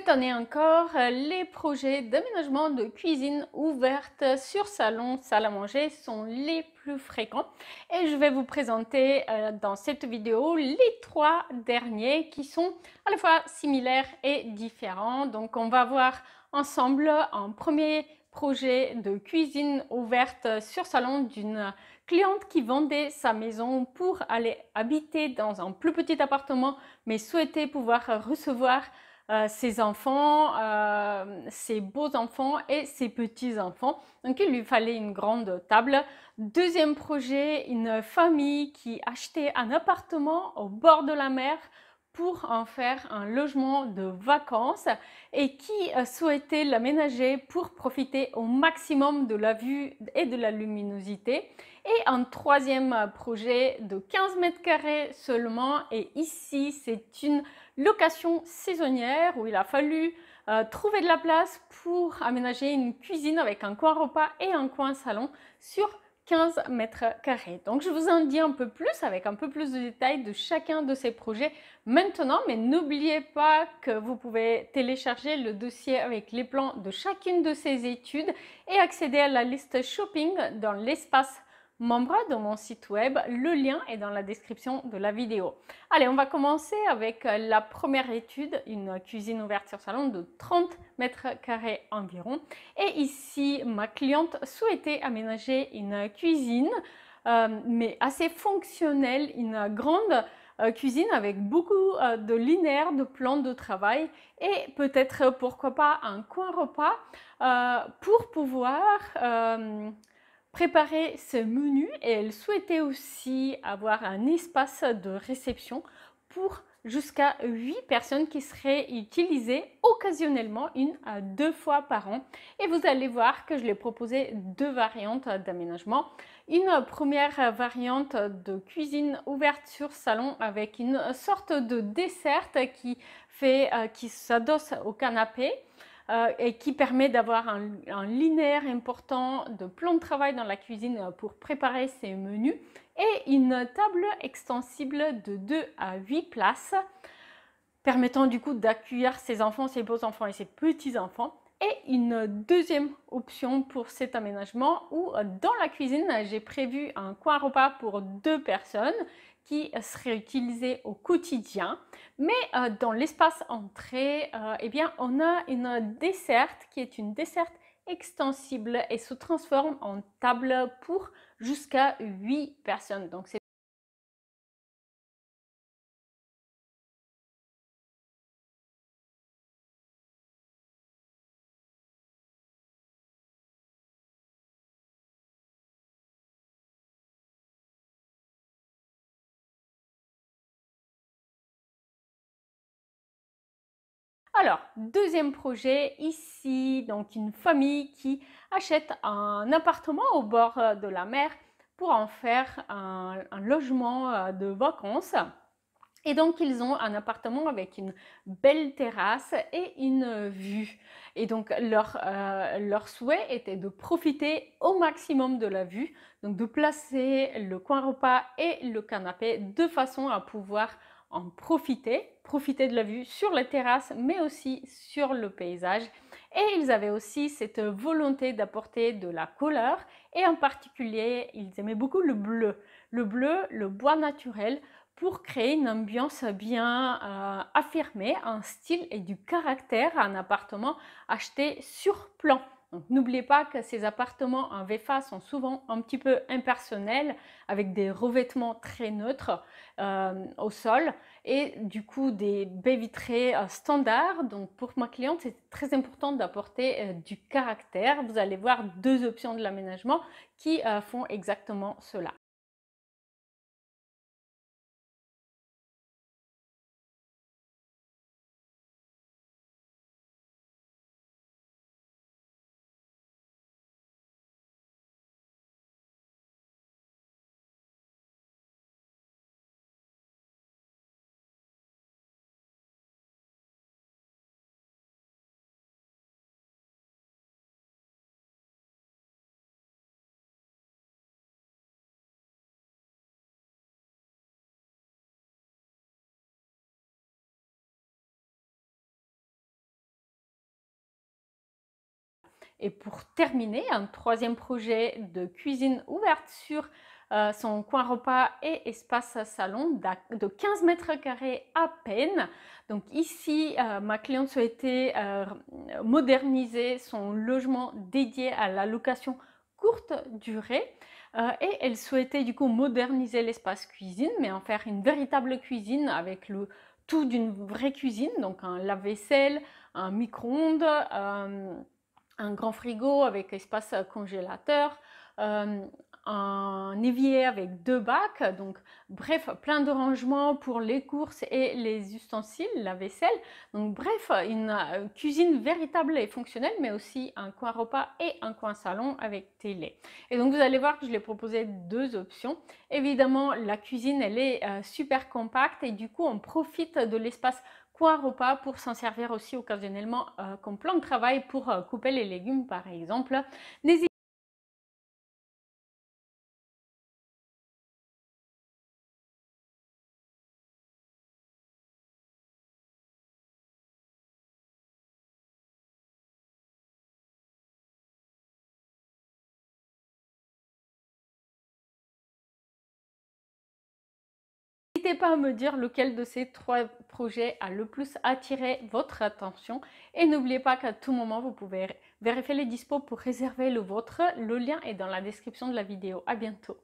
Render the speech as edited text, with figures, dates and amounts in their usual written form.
Cette année encore, les projets d'aménagement de cuisine ouverte sur salon, salle à manger sont les plus fréquents et je vais vous présenter dans cette vidéo les 3 derniers qui sont à la fois similaires et différents. Donc on va voir ensemble un premier projet de cuisine ouverte sur salon d'une cliente qui vendait sa maison pour aller habiter dans un plus petit appartement mais souhaitait pouvoir recevoir ses enfants, ses beaux-enfants et ses petits-enfants. Donc il lui fallait une grande table. Deuxième projet, une famille qui achetait un appartement au bord de la mer pour en faire un logement de vacances et qui souhaitait l'aménager pour profiter au maximum de la vue et de la luminosité. Et un troisième projet de 15 mètres carrés seulement, et ici c'est une location saisonnière où il a fallu trouver de la place pour aménager une cuisine avec un coin repas et un coin salon sur 15 mètres carrés. Donc je vous en dis un peu plus avec un peu plus de détails de chacun de ces projets maintenant, mais n'oubliez pas que vous pouvez télécharger le dossier avec les plans de chacune de ces études et accéder à la liste shopping dans l'espace membre de mon site web. Le lien est dans la description de la vidéo. Allez, on va commencer avec la première étude, une cuisine ouverte sur salon de 30 mètres carrés environ. Et ici, ma cliente souhaitait aménager une cuisine, mais assez fonctionnelle, une grande cuisine avec beaucoup de linéaires, de plans de travail et peut-être, pourquoi pas, un coin repas pour pouvoir préparer ce menu. Et elle souhaitait aussi avoir un espace de réception pour jusqu'à 8 personnes qui seraient utilisées occasionnellement 1 à 2 fois par an. Et vous allez voir que je l'ai proposé 2 variantes d'aménagement. Une première variante de cuisine ouverte sur salon avec une sorte de dessert qui s'adosse au canapé. Et qui permet d'avoir un linéaire important de plan de travail dans la cuisine pour préparer ces menus, et une table extensible de 2 à 8 places permettant du coup d'accueillir ses enfants, ses beaux-enfants et ses petits-enfants. Et une deuxième option pour cet aménagement où dans la cuisine j'ai prévu un coin repas pour 2 personnes qui serait utilisé au quotidien, mais dans l'espace entrée, eh bien, on a une desserte qui est une desserte extensible et se transforme en table pour jusqu'à 8 personnes. Donc c'est Alors, deuxième projet, ici, donc une famille qui achète un appartement au bord de la mer pour en faire un logement de vacances. Et donc, ils ont un appartement avec une belle terrasse et une vue. Et donc, leur souhait était de profiter au maximum de la vue, donc de placer le coin repas et le canapé de façon à pouvoir en profiter de la vue sur la terrasse, mais aussi sur le paysage. Et ils avaient aussi cette volonté d'apporter de la couleur, et en particulier, ils aimaient beaucoup le bleu, le bois naturel, pour créer une ambiance bien affirmée, un style et du caractère à un appartement acheté sur plan. Donc n'oubliez pas que ces appartements en VFA sont souvent un petit peu impersonnels, avec des revêtements très neutres au sol et du coup des baies vitrées standards. Donc pour ma cliente, c'est très important d'apporter du caractère. Vous allez voir 2 options de l'aménagement qui font exactement cela. Et pour terminer, un troisième projet de cuisine ouverte sur son coin repas et espace salon de 15 mètres carrés à peine. Donc ici, ma cliente souhaitait moderniser son logement dédié à la location courte durée. Et elle souhaitait du coup moderniser l'espace cuisine, mais en faire une véritable cuisine avec le tout d'une vraie cuisine, donc un lave-vaisselle, un micro-ondes, un grand frigo avec espace congélateur, un évier avec 2 bacs, donc bref, plein de rangements pour les courses et les ustensiles, la vaisselle. Donc bref, une cuisine véritable et fonctionnelle, mais aussi un coin repas et un coin salon avec télé. Et donc vous allez voir que je l'ai proposé 2 options. Évidemment, la cuisine, elle est super compacte et du coup, on profite de l'espace coin repas pour s'en servir aussi occasionnellement comme plan de travail pour couper les légumes par exemple. N'hésitez pas à me dire lequel de ces 3 projets a le plus attiré votre attention et n'oubliez pas qu'à tout moment vous pouvez vérifier les dispos pour réserver le vôtre. Le lien est dans la description de la vidéo. À bientôt.